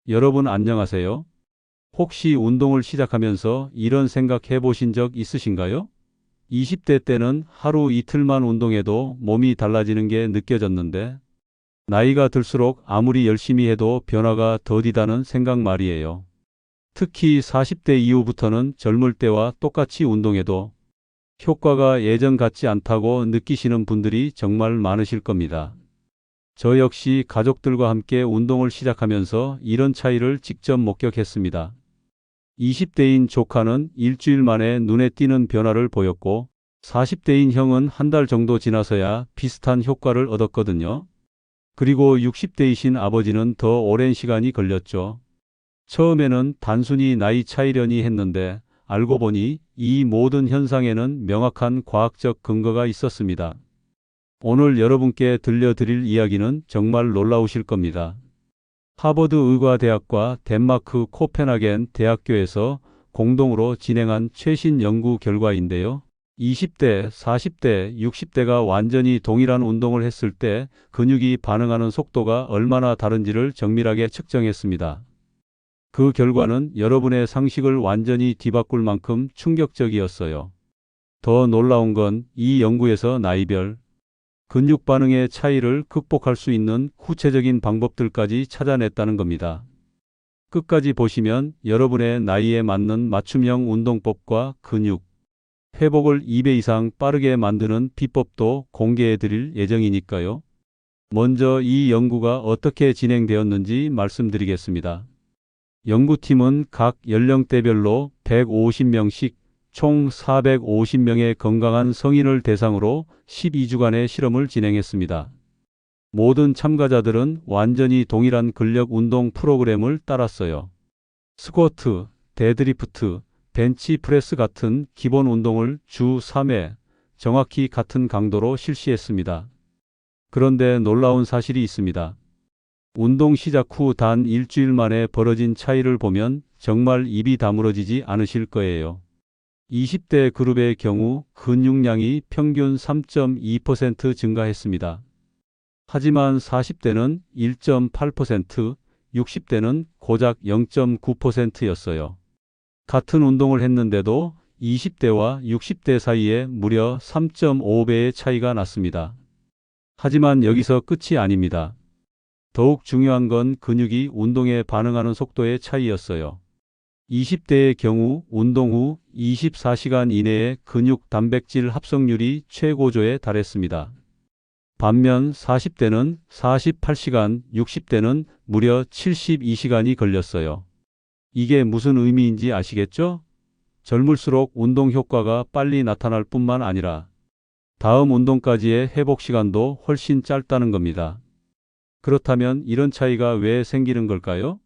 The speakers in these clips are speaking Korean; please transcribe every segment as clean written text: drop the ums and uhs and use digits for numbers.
여러분 안녕하세요. 혹시 운동을 시작하면서 이런 생각 해보신 적 있으신가요? 20대 때는 하루 이틀만 운동해도 몸이 달라지는 게 느껴졌는데, 나이가 들수록 아무리 열심히 해도 변화가 더디다는 생각 말이에요. 특히 40대 이후부터는 젊을 때와 똑같이 운동해도 효과가 예전 같지 않다고 느끼시는 분들이 정말 많으실 겁니다. 저 역시 가족들과 함께 운동을 시작하면서 이런 차이를 직접 목격했습니다. 20대인 조카는 일주일 만에 눈에 띄는 변화를 보였고, 40대인 형은 한 달 정도 지나서야 비슷한 효과를 얻었거든요. 그리고 60대이신 아버지는 더 오랜 시간이 걸렸죠. 처음에는 단순히 나이 차이려니 했는데, 알고 보니 이 모든 현상에는 명확한 과학적 근거가 있었습니다. 오늘 여러분께 들려드릴 이야기는 정말 놀라우실 겁니다. 하버드 의과대학과 덴마크 코펜하겐 대학교에서 공동으로 진행한 최신 연구 결과인데요. 20대, 40대, 60대가 완전히 동일한 운동을 했을 때 근육이 반응하는 속도가 얼마나 다른지를 정밀하게 측정했습니다. 그 결과는 여러분의 상식을 완전히 뒤바꿀 만큼 충격적이었어요. 더 놀라운 건 이 연구에서 나이별 근육 반응의 차이를 극복할 수 있는 구체적인 방법들까지 찾아냈다는 겁니다. 끝까지 보시면 여러분의 나이에 맞는 맞춤형 운동법과 근육 회복을 2배 이상 빠르게 만드는 비법도 공개해 드릴 예정이니까요. 먼저 이 연구가 어떻게 진행되었는지 말씀드리겠습니다. 연구팀은 각 연령대별로 150명씩 총 450명의 건강한 성인을 대상으로 12주간의 실험을 진행했습니다. 모든 참가자들은 완전히 동일한 근력 운동 프로그램을 따랐어요. 스쿼트, 데드리프트, 벤치프레스 같은 기본 운동을 주 3회 정확히 같은 강도로 실시했습니다. 그런데 놀라운 사실이 있습니다. 운동 시작 후 단 일주일 만에 벌어진 차이를 보면 정말 입이 다물어지지 않으실 거예요. 20대 그룹의 경우 근육량이 평균 3.2% 증가했습니다. 하지만 40대는 1.8%, 60대는 고작 0.9%였어요. 같은 운동을 했는데도 20대와 60대 사이에 무려 3.5배의 차이가 났습니다. 하지만 여기서 끝이 아닙니다. 더욱 중요한 건 근육이 운동에 반응하는 속도의 차이였어요. 20대의 경우 운동 후 24시간 이내에 근육 단백질 합성률이 최고조에 달했습니다. 반면 40대는 48시간, 60대는 무려 72시간이 걸렸어요. 이게 무슨 의미인지 아시겠죠? 젊을수록 운동 효과가 빨리 나타날 뿐만 아니라 다음 운동까지의 회복 시간도 훨씬 짧다는 겁니다. 그렇다면 이런 차이가 왜 생기는 걸까요?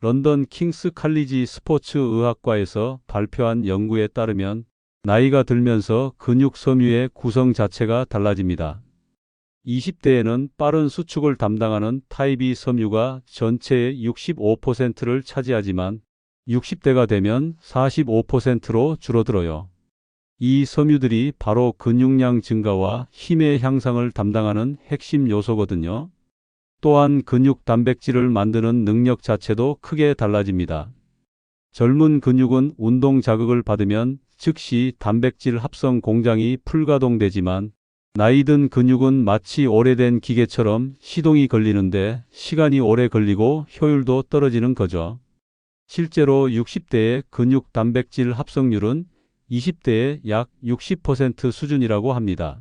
런던 킹스 칼리지 스포츠 의학과에서 발표한 연구에 따르면 나이가 들면서 근육 섬유의 구성 자체가 달라집니다. 20대에는 빠른 수축을 담당하는 타입 2 섬유가 전체의 65%를 차지하지만 60대가 되면 45%로 줄어들어요. 이 섬유들이 바로 근육량 증가와 힘의 향상을 담당하는 핵심 요소거든요. 또한 근육 단백질을 만드는 능력 자체도 크게 달라집니다. 젊은 근육은 운동 자극을 받으면 즉시 단백질 합성 공장이 풀가동되지만 나이 든 근육은 마치 오래된 기계처럼 시동이 걸리는데 시간이 오래 걸리고 효율도 떨어지는 거죠. 실제로 60대의 근육 단백질 합성률은 20대의 약 60% 수준이라고 합니다.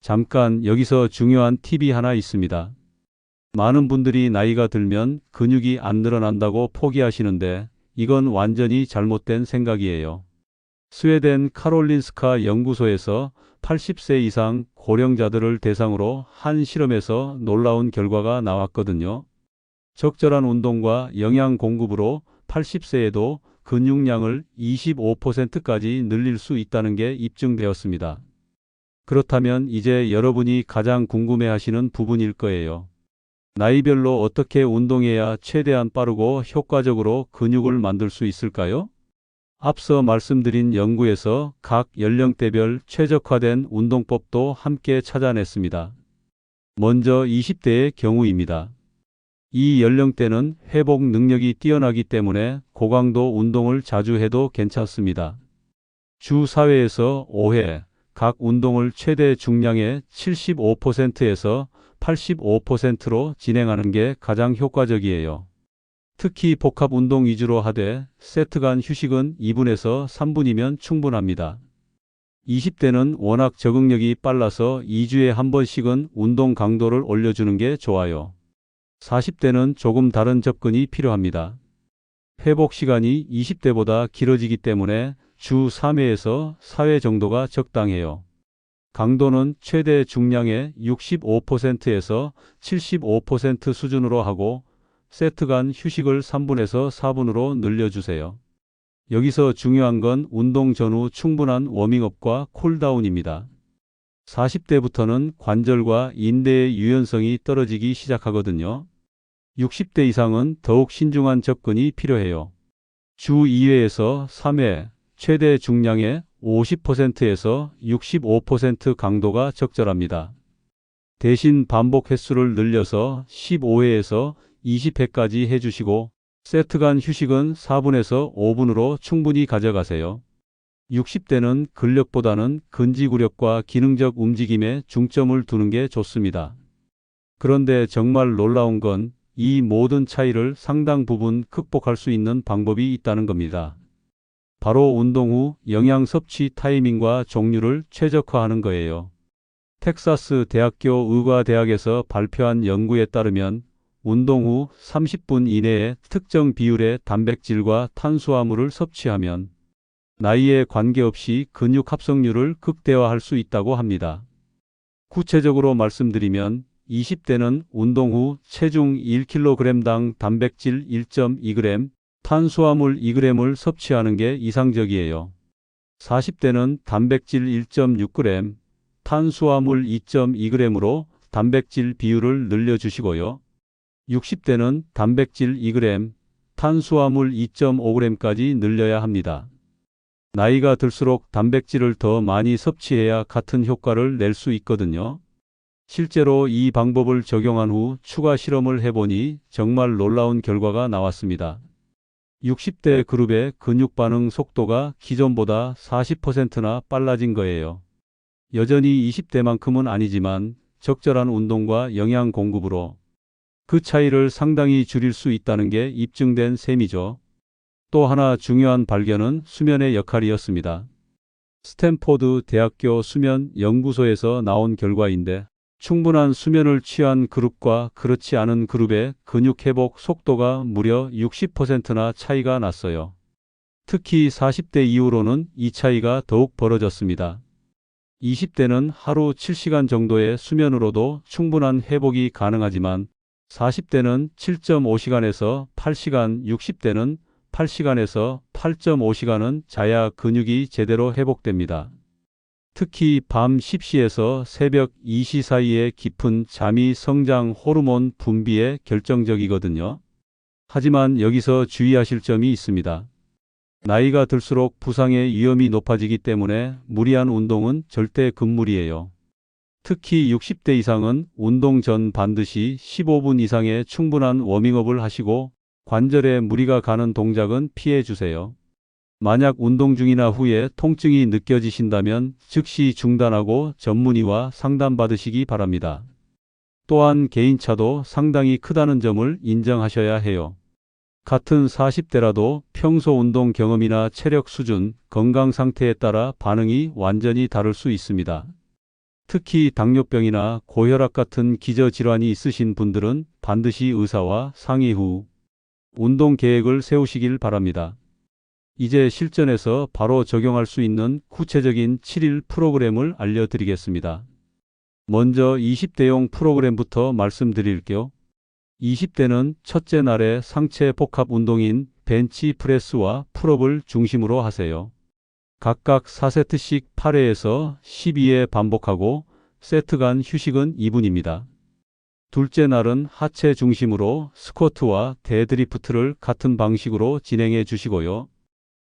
잠깐 여기서 중요한 팁이 하나 있습니다. 많은 분들이 나이가 들면 근육이 안 늘어난다고 포기하시는데 이건 완전히 잘못된 생각이에요. 스웨덴 카롤린스카 연구소에서 80세 이상 고령자들을 대상으로 한 실험에서 놀라운 결과가 나왔거든요. 적절한 운동과 영양 공급으로 80세에도 근육량을 25%까지 늘릴 수 있다는 게 입증되었습니다. 그렇다면 이제 여러분이 가장 궁금해하시는 부분일 거예요. 나이별로 어떻게 운동해야 최대한 빠르고 효과적으로 근육을 만들 수 있을까요? 앞서 말씀드린 연구에서 각 연령대별 최적화된 운동법도 함께 찾아냈습니다. 먼저 20대의 경우입니다. 이 연령대는 회복 능력이 뛰어나기 때문에 고강도 운동을 자주 해도 괜찮습니다. 주 4회에서 5회, 각 운동을 최대 중량의 75%에서 85%로 진행하는 게 가장 효과적이에요. 특히 복합 운동 위주로 하되 세트 간 휴식은 2분에서 3분이면 충분합니다. 20대는 워낙 적응력이 빨라서 2주에 한 번씩은 운동 강도를 올려주는 게 좋아요. 40대는 조금 다른 접근이 필요합니다. 회복 시간이 20대보다 길어지기 때문에 주 3회에서 4회 정도가 적당해요. 강도는 최대 중량의 65%에서 75% 수준으로 하고 세트 간 휴식을 3분에서 4분으로 늘려주세요. 여기서 중요한 건 운동 전후 충분한 워밍업과 쿨다운입니다. 40대부터는 관절과 인대의 유연성이 떨어지기 시작하거든요. 60대 이상은 더욱 신중한 접근이 필요해요. 주 2회에서 3회, 최대 중량의 50%에서 65% 강도가 적절합니다. 대신 반복 횟수를 늘려서 15회에서 20회까지 해주시고 세트 간 휴식은 4분에서 5분으로 충분히 가져가세요. 60대는 근력보다는 근지구력과 기능적 움직임에 중점을 두는 게 좋습니다. 그런데 정말 놀라운 건 이 모든 차이를 상당 부분 극복할 수 있는 방법이 있다는 겁니다. 바로 운동 후 영양 섭취 타이밍과 종류를 최적화하는 거예요. 텍사스 대학교 의과대학에서 발표한 연구에 따르면 운동 후 30분 이내에 특정 비율의 단백질과 탄수화물을 섭취하면 나이에 관계없이 근육 합성률을 극대화할 수 있다고 합니다. 구체적으로 말씀드리면 20대는 운동 후 체중 1kg당 단백질 1.2g, 탄수화물 2g을 섭취하는 게 이상적이에요. 40대는 단백질 1.6g, 탄수화물 2.2g으로 단백질 비율을 늘려주시고요. 60대는 단백질 2g, 탄수화물 2.5g까지 늘려야 합니다. 나이가 들수록 단백질을 더 많이 섭취해야 같은 효과를 낼 수 있거든요. 실제로 이 방법을 적용한 후 추가 실험을 해보니 정말 놀라운 결과가 나왔습니다. 60대 그룹의 근육 반응 속도가 기존보다 40%나 빨라진 거예요. 여전히 20대만큼은 아니지만 적절한 운동과 영양 공급으로 그 차이를 상당히 줄일 수 있다는 게 입증된 셈이죠. 또 하나 중요한 발견은 수면의 역할이었습니다. 스탠포드 대학교 수면 연구소에서 나온 결과인데 충분한 수면을 취한 그룹과 그렇지 않은 그룹의 근육 회복 속도가 무려 60%나 차이가 났어요. 특히 40대 이후로는 이 차이가 더욱 벌어졌습니다. 20대는 하루 7시간 정도의 수면으로도 충분한 회복이 가능하지만 40대는 7.5시간에서 8시간, 60대는 8시간에서 8.5시간은 자야 근육이 제대로 회복됩니다. 특히 밤 10시에서 새벽 2시 사이의 깊은 잠이 성장 호르몬 분비에 결정적이거든요. 하지만 여기서 주의하실 점이 있습니다. 나이가 들수록 부상의 위험이 높아지기 때문에 무리한 운동은 절대 금물이에요. 특히 60대 이상은 운동 전 반드시 15분 이상의 충분한 워밍업을 하시고 관절에 무리가 가는 동작은 피해 주세요. 만약 운동 중이나 후에 통증이 느껴지신다면 즉시 중단하고 전문의와 상담받으시기 바랍니다. 또한 개인차도 상당히 크다는 점을 인정하셔야 해요. 같은 40대라도 평소 운동 경험이나 체력 수준, 건강 상태에 따라 반응이 완전히 다를 수 있습니다. 특히 당뇨병이나 고혈압 같은 기저질환이 있으신 분들은 반드시 의사와 상의 후 운동 계획을 세우시길 바랍니다. 이제 실전에서 바로 적용할 수 있는 구체적인 7일 프로그램을 알려드리겠습니다. 먼저 20대용 프로그램부터 말씀드릴게요. 20대는 첫째 날에 상체 복합 운동인 벤치 프레스와 풀업을 중심으로 하세요. 각각 4세트씩 8회에서 12회 반복하고 세트 간 휴식은 2분입니다. 둘째 날은 하체 중심으로 스쿼트와 데드리프트를 같은 방식으로 진행해 주시고요.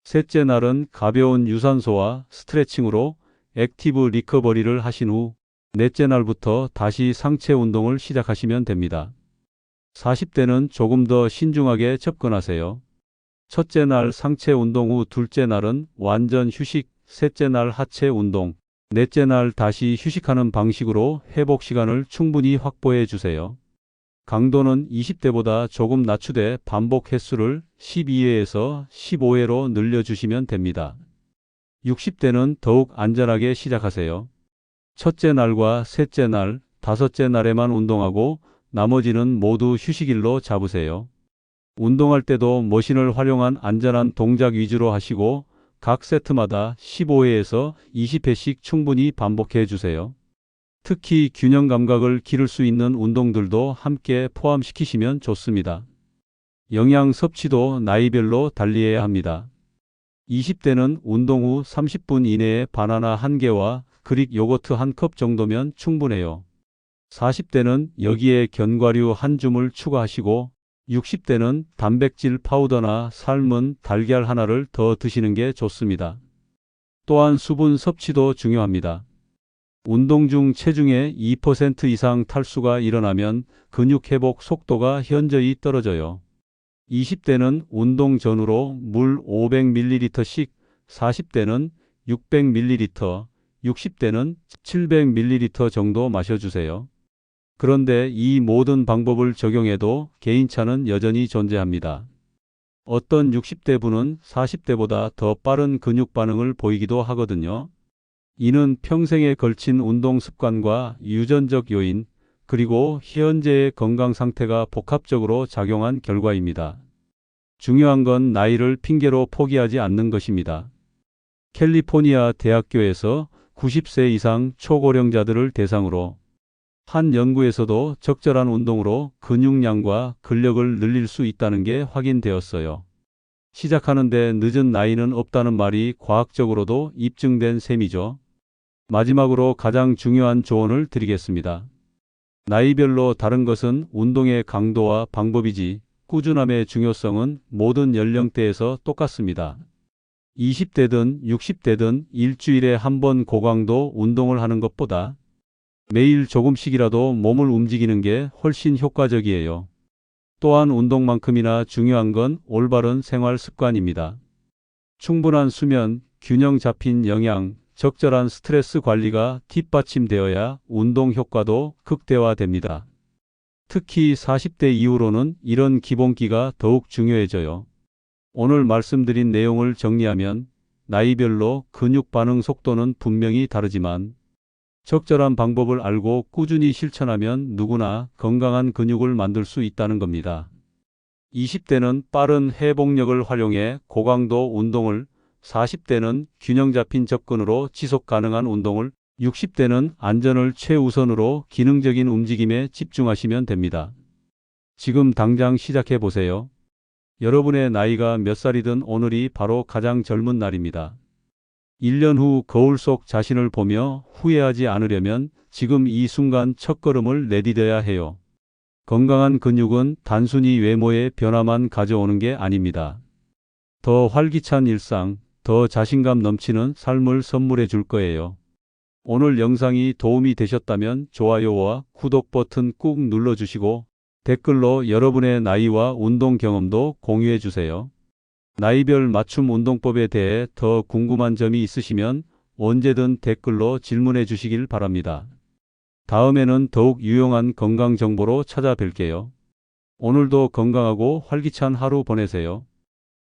셋째 날은 가벼운 유산소와 스트레칭으로 액티브 리커버리를 하신 후 넷째 날부터 다시 상체 운동을 시작하시면 됩니다. 40대는 조금 더 신중하게 접근하세요. 첫째 날 상체 운동 후 둘째 날은 완전 휴식, 셋째 날 하체 운동, 넷째 날 다시 휴식하는 방식으로 회복 시간을 충분히 확보해 주세요. 강도는 20대보다 조금 낮추되 반복 횟수를 12회에서 15회로 늘려주시면 됩니다. 60대는 더욱 안전하게 시작하세요. 첫째 날과 셋째 날, 다섯째 날에만 운동하고 나머지는 모두 휴식일로 잡으세요. 운동할 때도 머신을 활용한 안전한 동작 위주로 하시고 각 세트마다 15회에서 20회씩 충분히 반복해 주세요. 특히 균형 감각을 기를 수 있는 운동들도 함께 포함시키시면 좋습니다. 영양 섭취도 나이별로 달리해야 합니다. 20대는 운동 후 30분 이내에 바나나 1개와 그릭 요거트 1컵 정도면 충분해요. 40대는 여기에 견과류 1줌을 추가하시고 60대는 단백질 파우더나 삶은 달걀 하나를 더 드시는 게 좋습니다. 또한 수분 섭취도 중요합니다. 운동 중 체중의 2% 이상 탈수가 일어나면 근육 회복 속도가 현저히 떨어져요. 20대는 운동 전후로 물 500ml씩, 40대는 600ml, 60대는 700ml 정도 마셔주세요. 그런데 이 모든 방법을 적용해도 개인차는 여전히 존재합니다. 어떤 60대 분은 40대보다 더 빠른 근육 반응을 보이기도 하거든요. 이는 평생에 걸친 운동 습관과 유전적 요인, 그리고 현재의 건강 상태가 복합적으로 작용한 결과입니다. 중요한 건 나이를 핑계로 포기하지 않는 것입니다. 캘리포니아 대학교에서 90세 이상 초고령자들을 대상으로 한 연구에서도 적절한 운동으로 근육량과 근력을 늘릴 수 있다는 게 확인되었어요. 시작하는데 늦은 나이는 없다는 말이 과학적으로도 입증된 셈이죠. 마지막으로 가장 중요한 조언을 드리겠습니다. 나이별로 다른 것은 운동의 강도와 방법이지 꾸준함의 중요성은 모든 연령대에서 똑같습니다. 20대든 60대든 일주일에 한 번 고강도 운동을 하는 것보다 매일 조금씩이라도 몸을 움직이는 게 훨씬 효과적이에요. 또한 운동만큼이나 중요한 건 올바른 생활 습관입니다. 충분한 수면, 균형 잡힌 영양, 적절한 스트레스 관리가 뒷받침되어야 운동 효과도 극대화됩니다. 특히 40대 이후로는 이런 기본기가 더욱 중요해져요. 오늘 말씀드린 내용을 정리하면 나이별로 근육 반응 속도는 분명히 다르지만 적절한 방법을 알고 꾸준히 실천하면 누구나 건강한 근육을 만들 수 있다는 겁니다. 20대는 빠른 회복력을 활용해 고강도 운동을, 40대는 균형 잡힌 접근으로 지속 가능한 운동을, 60대는 안전을 최우선으로 기능적인 움직임에 집중하시면 됩니다. 지금 당장 시작해 보세요. 여러분의 나이가 몇 살이든 오늘이 바로 가장 젊은 날입니다. 1년 후 거울 속 자신을 보며 후회하지 않으려면 지금 이 순간 첫걸음을 내디뎌야 해요. 건강한 근육은 단순히 외모의 변화만 가져오는 게 아닙니다. 더 활기찬 일상, 더 자신감 넘치는 삶을 선물해 줄 거예요. 오늘 영상이 도움이 되셨다면 좋아요와 구독 버튼 꾹 눌러주시고 댓글로 여러분의 나이와 운동 경험도 공유해 주세요. 나이별 맞춤 운동법에 대해 더 궁금한 점이 있으시면 언제든 댓글로 질문해 주시길 바랍니다. 다음에는 더욱 유용한 건강 정보로 찾아뵐게요. 오늘도 건강하고 활기찬 하루 보내세요.